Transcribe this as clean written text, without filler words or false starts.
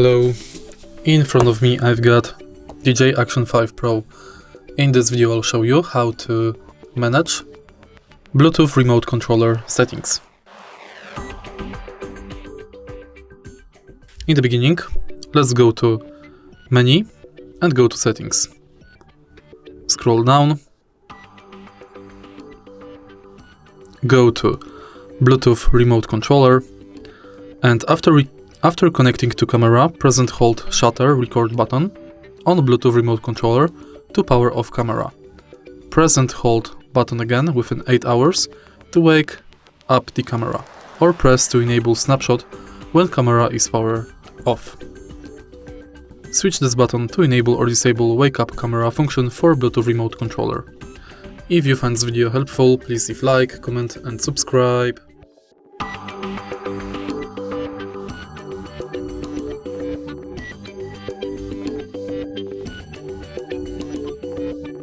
Hello, in front of me I've got DJI Action 5 Pro. In this video I'll show you how to manage Bluetooth remote controller settings. In the beginning, let's go to Menu and go to Settings. Scroll down, go to Bluetooth remote controller, and after connecting to camera, press and hold shutter record button on Bluetooth remote controller to power off camera. Press and hold button again within 8 hours to wake up the camera, or press to enable snapshot when camera is powered off. Switch this button to enable or disable wake up camera function for Bluetooth remote controller. If you find this video helpful, please leave like, comment and subscribe.